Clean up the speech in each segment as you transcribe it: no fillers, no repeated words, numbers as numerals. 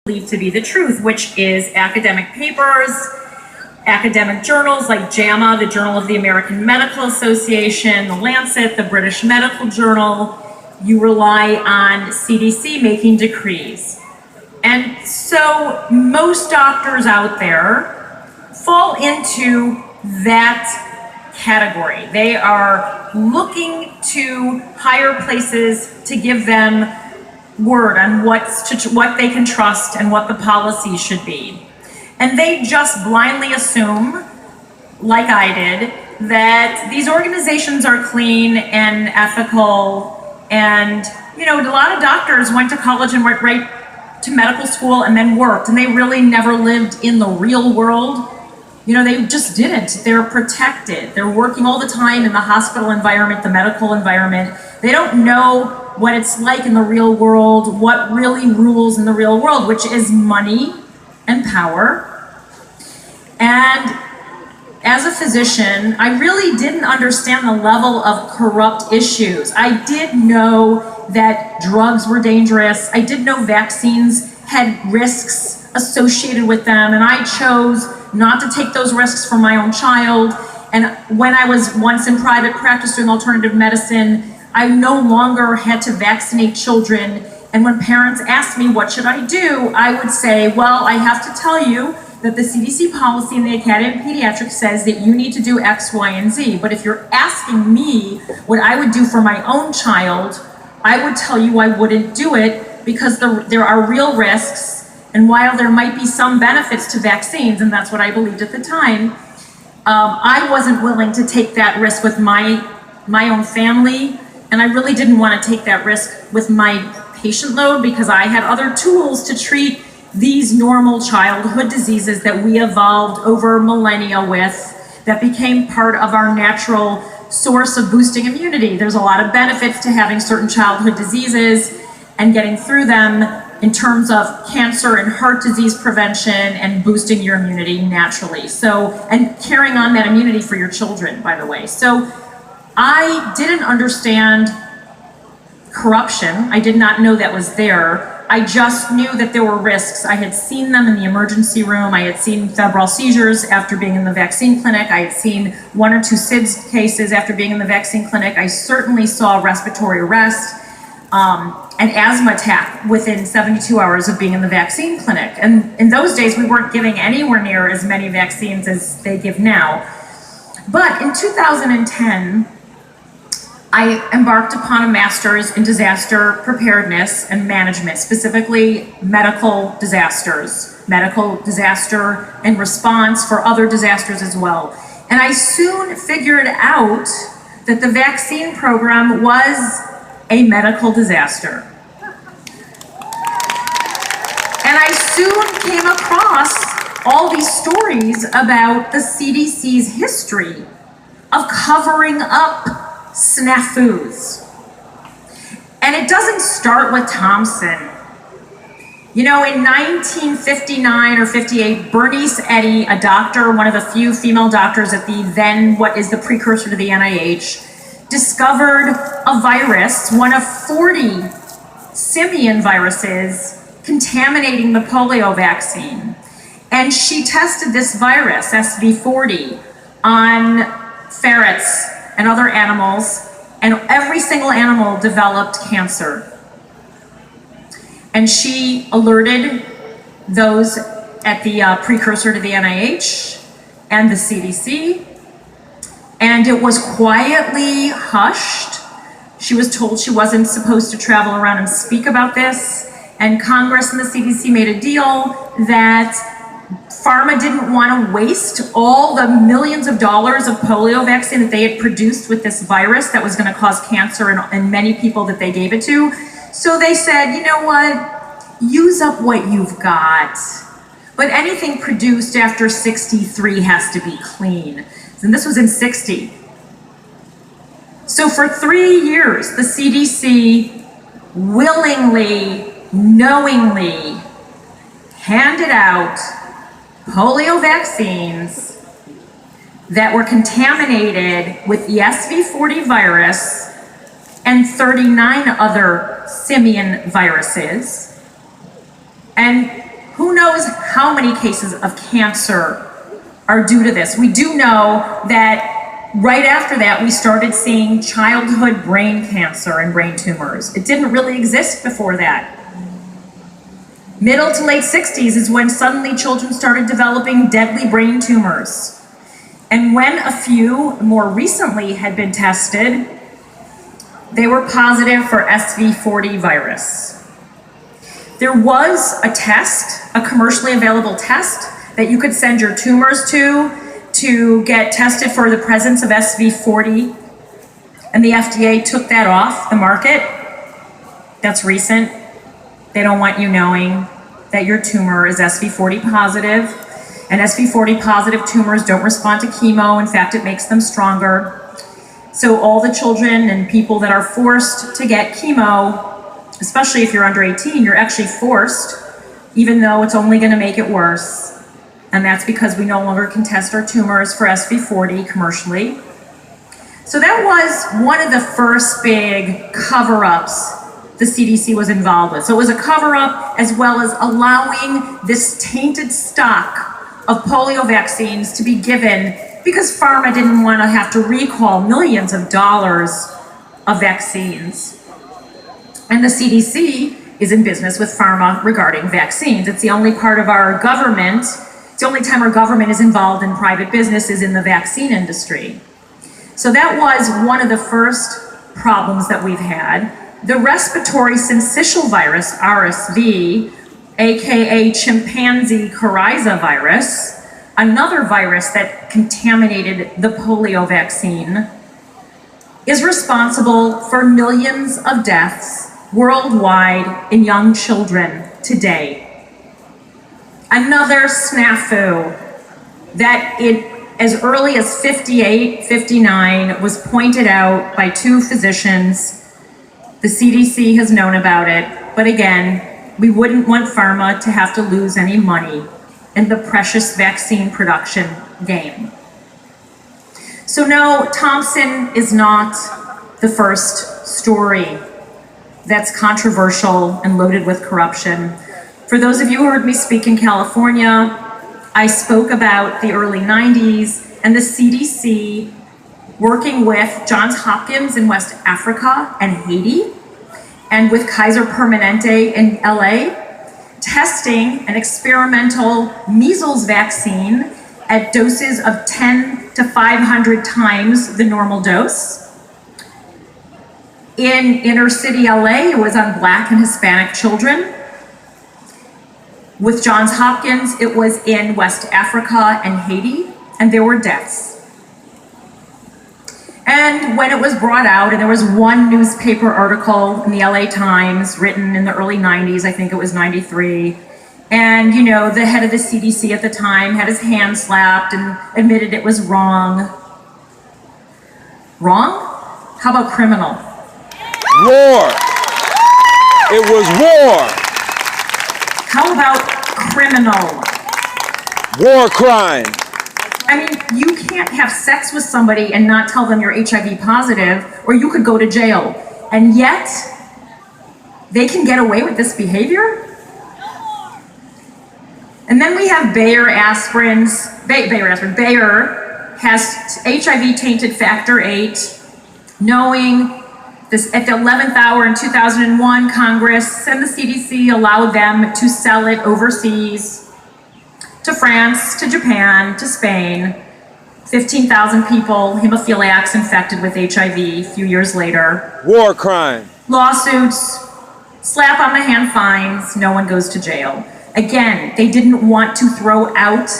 believe to be the truth, which is academic papers, academic journals like JAMA, the Journal of the American Medical Association, the Lancet, the British Medical Journal. You rely on CDC making decrees. And so most doctors out there fall into that category. They are looking to higher places to give them word on what they can trust and what the policy should be. And they just blindly assume, like I did, that these organizations are clean and ethical. And, you know, a lot of doctors went to college and went right to medical school and then worked, and they really never lived in the real world. You know, they just didn't. They're protected. They're working all the time in the hospital environment, the medical environment. They don't know what it's like in the real world, what really rules in the real world, which is money and power. And as a physician, I really didn't understand the level of corrupt issues. I did know that drugs were dangerous. I did know vaccines had risks associated with them, and I chose not to take those risks for my own child. And when I was once in private practice doing alternative medicine, I no longer had to vaccinate children. And when parents asked me, what should I do? I would say, well, I have to tell you that the CDC policy in the Academy of Pediatrics says that you need to do X, Y, and Z. But if you're asking me what I would do for my own child, I would tell you I wouldn't do it because there are real risks. And while there might be some benefits to vaccines, and that's what I believed at the time, I wasn't willing to take that risk with my own family. And I really didn't want to take that risk with my patient load because I had other tools to treat these normal childhood diseases that we evolved over millennia with, that became part of our natural source of boosting immunity. There's a lot of benefits to having certain childhood diseases and getting through them in terms of cancer and heart disease prevention and boosting your immunity naturally. So, and carrying on that immunity for your children, by the way. So I didn't understand corruption. I did not know that was there. I just knew that there were risks. I had seen them in the emergency room. I had seen febrile seizures after being in the vaccine clinic. I had seen 1 or 2 SIDS cases after being in the vaccine clinic. I certainly saw respiratory arrest and asthma attack within 72 hours of being in the vaccine clinic. And in those days, we weren't giving anywhere near as many vaccines as they give now. But in 2010, I embarked upon a master's in disaster preparedness and management, specifically medical disasters, medical disaster and response for other disasters as well. And I soon figured out that the vaccine program was a medical disaster. And I soon came across all these stories about the CDC's history of covering up snafus. And it doesn't start with Thompson. You know, in 1959 or 58, Bernice Eddy, a doctor, one of the few female doctors at the then, what is the precursor to the NIH, discovered a virus, one of 40 simian viruses contaminating the polio vaccine. And she tested this virus, SV40, on ferrets and other animals, and every single animal developed cancer. And she alerted those at the precursor to the NIH and the CDC, and it was quietly hushed. She was told she wasn't supposed to travel around and speak about this, and Congress and the CDC made a deal that pharma didn't want to waste all the millions of dollars of polio vaccine that they had produced with this virus that was going to cause cancer in many people that they gave it to. So they said, you know what, use up what you've got. But anything produced after 63 has to be clean. And this was in 60. So for 3 years, the CDC willingly, knowingly handed out polio vaccines that were contaminated with the SV40 virus and 39 other simian viruses. And Who knows how many cases of cancer are due to this? We do know that right after that, we started seeing childhood brain cancer and brain tumors. It didn't really exist before that. Middle to late 60s is when suddenly children started developing deadly brain tumors. And when a few more recently had been tested, they were positive for SV40 virus. There was a test, a commercially available test, that you could send your tumors to get tested for the presence of SV40, and the FDA took that off the market. That's recent. They don't want you knowing that your tumor is SV40 positive, and SV40 positive tumors don't respond to chemo. In fact, it makes them stronger. So all the children and people that are forced to get chemo, especially if you're under 18, you're actually forced, even though it's only going to make it worse. And that's because we no longer can test our tumors for SV40 commercially. So that was one of the first big cover-ups the CDC was involved with. So it was a cover-up as well as allowing this tainted stock of polio vaccines to be given because pharma didn't want to have to recall millions of dollars of vaccines. And the CDC is in business with pharma regarding vaccines. It's the only part of our government, it's the only time our government is involved in private businesses in the vaccine industry. So that was one of the first problems that we've had. The respiratory syncytial virus, RSV, aka chimpanzee coryza virus, another virus that contaminated the polio vaccine, is responsible for millions of deaths worldwide in young children today. Another snafu that as early as 58, 59 was pointed out by two physicians. The CDC has known about it, but again, we wouldn't want pharma to have to lose any money in the precious vaccine production game. So no, Thompson is not the first story that's controversial and loaded with corruption. For those of you who heard me speak in California, I spoke about the early 90s and the CDC working with Johns Hopkins in West Africa and Haiti, and with Kaiser Permanente in LA, testing an experimental measles vaccine at doses of 10 to 500 times the normal dose. In inner city LA, it was on Black and Hispanic children. With Johns Hopkins, it was in West Africa and Haiti, and there were deaths. And when it was brought out, and there was one newspaper article in the LA Times written in the early 90s, I think it was 93, and you know, the head of the CDC at the time had his hand slapped and admitted it was wrong. Wrong? How about criminal? War. It was war. How about criminal? War crime. I mean, you can't have sex with somebody and not tell them you're HIV positive, or you could go to jail. And yet, they can get away with this behavior? And then we have Bayer aspirins. Bayer has HIV tainted factor VIII, knowing this at the 11th hour in 2001, Congress and the CDC allowed them to sell it overseas, to France, to Japan, to Spain. 15,000 people, hemophiliacs infected with HIV a few years later. War crime. Lawsuits, slap on the hand fines, no one goes to jail. Again, they didn't want to throw out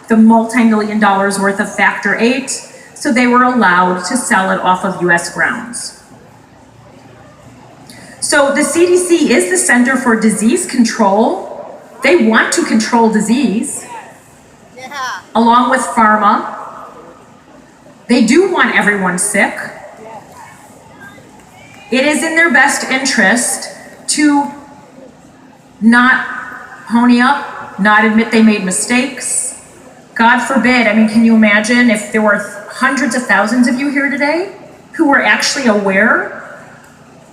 the multi-million dollars worth of factor VIII, so they were allowed to sell it off of US grounds. So the CDC is the Center for Disease Control. They want to control disease, along with pharma. They do want everyone sick. It is in their best interest to not pony up, not admit they made mistakes. God forbid, I mean, can you imagine if there were hundreds of thousands of you here today who were actually aware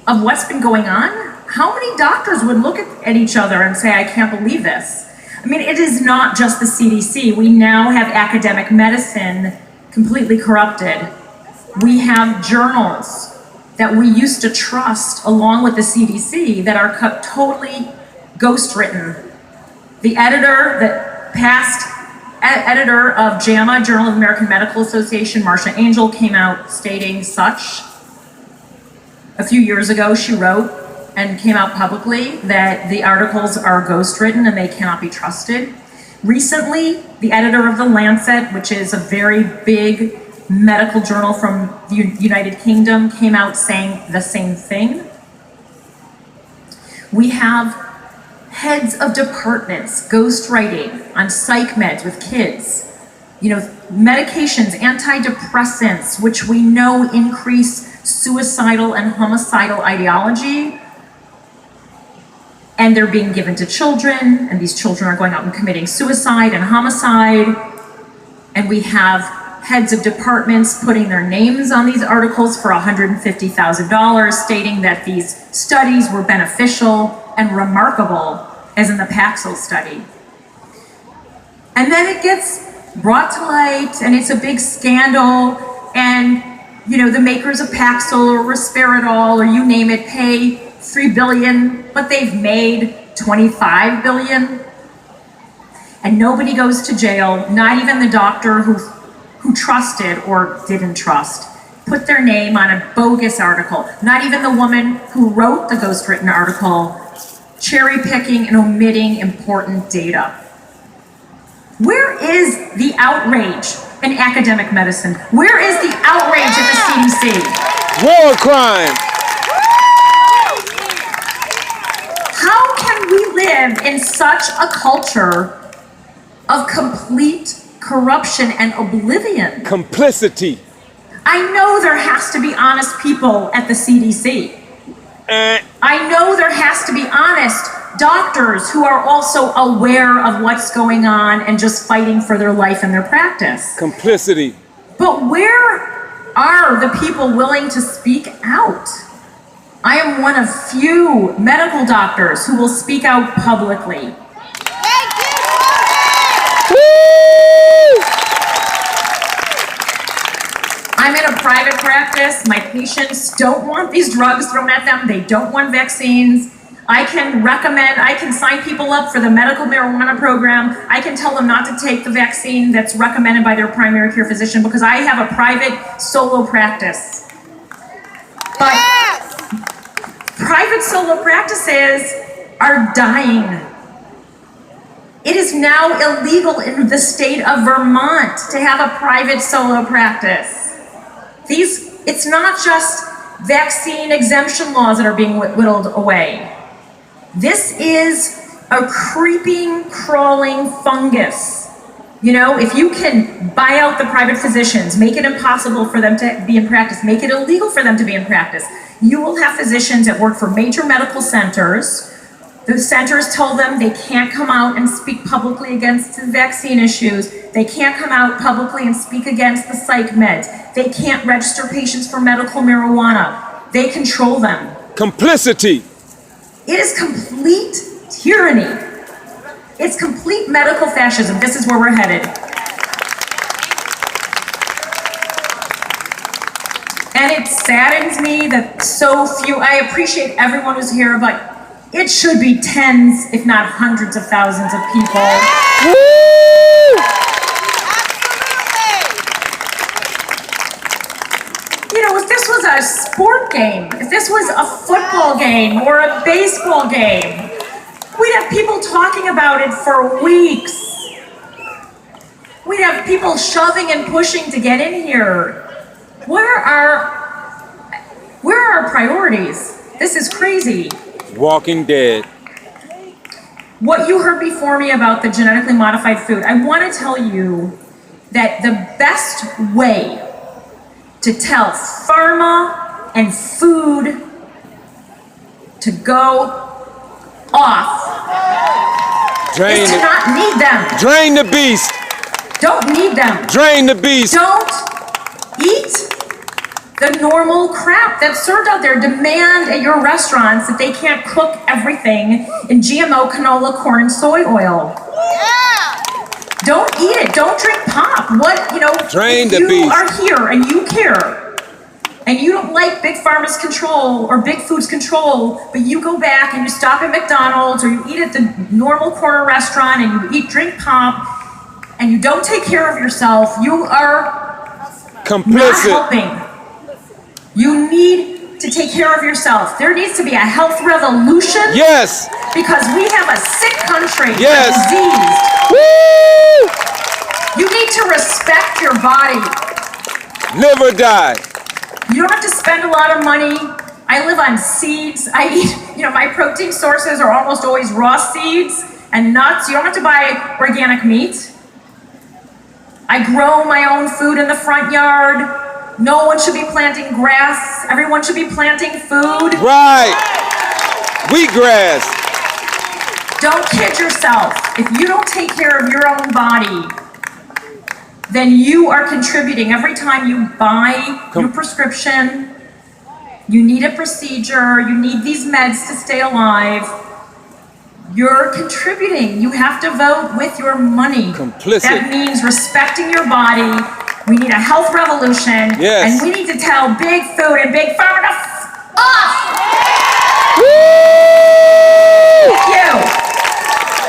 of what's been going on? How many doctors would look at each other and say, I can't believe this? I mean, it is not just the CDC. We now have academic medicine completely corrupted. We have journals that we used to trust along with the CDC that are totally ghost-written. The past editor of JAMA, Journal of American Medical Association, Marcia Angel, came out stating such. A few years ago, she wrote and came out publicly that the articles are ghost-written and they cannot be trusted. Recently, the editor of The Lancet, which is a very big medical journal from the United Kingdom, came out saying the same thing. We have heads of departments ghostwriting on psych meds with kids. You know, medications, antidepressants, which we know increase suicidal and homicidal ideology, and they're being given to children, and these children are going out and committing suicide and homicide. And we have heads of departments putting their names on these articles for $150,000, stating that these studies were beneficial and remarkable, as in the Paxil study. And then it gets brought to light, and it's a big scandal, and you know, the makers of Paxil or Risperidol or you name it pay $3 billion, but they've made $25 billion. And nobody goes to jail, not even the doctor who trusted or didn't trust, put their name on a bogus article. Not even the woman who wrote the ghostwritten article, cherry picking and omitting important data. Where is the outrage in academic medicine? Where is the outrage at the CDC? War crime. How can we live in such a culture of complete corruption and oblivion? Complicity. I know there has to be honest people at the CDC. I know there has to be honest doctors who are also aware of what's going on and just fighting for their life and their practice. Complicity. But where are the people willing to speak out? I am one of few medical doctors who will speak out publicly. I'm in a private practice. My patients don't want these drugs thrown at them. They don't want vaccines. I can sign people up for the medical marijuana program. I can tell them not to take the vaccine that's recommended by their primary care physician because I have a private solo practice. But private solo practices are dying. It is now illegal in the state of Vermont to have a private solo practice. It's not just vaccine exemption laws that are being whittled away. This is a creeping, crawling fungus. You know, if you can buy out the private physicians, make it impossible for them to be in practice, make it illegal for them to be in practice, you will have physicians that work for major medical centers. The centers tell them they can't come out and speak publicly against the vaccine issues. They can't come out publicly and speak against the psych meds. They can't register patients for medical marijuana. They control them. Complicity. It is complete tyranny. It's complete medical fascism. This is where we're headed. And it saddens me that so few, I appreciate everyone who's here, but it should be tens, if not hundreds of thousands of people. You know, if this was a sport game, if this was a football game or a baseball game, we'd have people talking about it for weeks. We'd have people shoving and pushing to get in here. Where are our priorities? This is crazy. Walking Dead. What you heard before me about the genetically modified food, I want to tell you that the best way to tell pharma and food to go off is to not need them. Drain the beast. Don't need them. Drain the beast. Don't eat the normal crap that's served out there. Demand at your restaurants that they can't cook everything in GMO canola, corn, and soy oil. Don't eat it. Don't drink pop. Drain if the you beast. are here and you care, and you don't like Big Pharma's control or Big Food's control, but you go back and you stop at McDonald's or you eat at the normal corner restaurant and you drink pop, and you don't take care of yourself, you are not Complicit. helping. You need to take care of yourself. There needs to be a health revolution. Yes. Because we have a sick country. Yes. Diseased. Woo! You need to respect your body. Live or die. You don't have to spend a lot of money. I live on seeds. I eat, my protein sources are almost always raw seeds and nuts. You don't have to buy organic meat. I grow my own food in the front yard. No one should be planting grass. Everyone should be planting food. Right. Wheatgrass. Don't kid yourself. If you don't take care of your own body, then you are contributing. Every time you buy your prescription, you need a procedure, you need these meds to stay alive, you're contributing. You have to vote with your money. Complicit. That means respecting your body. We need a health revolution. Yes. And we need to tell Big Food and Big Pharma to off! Woo! Thank you.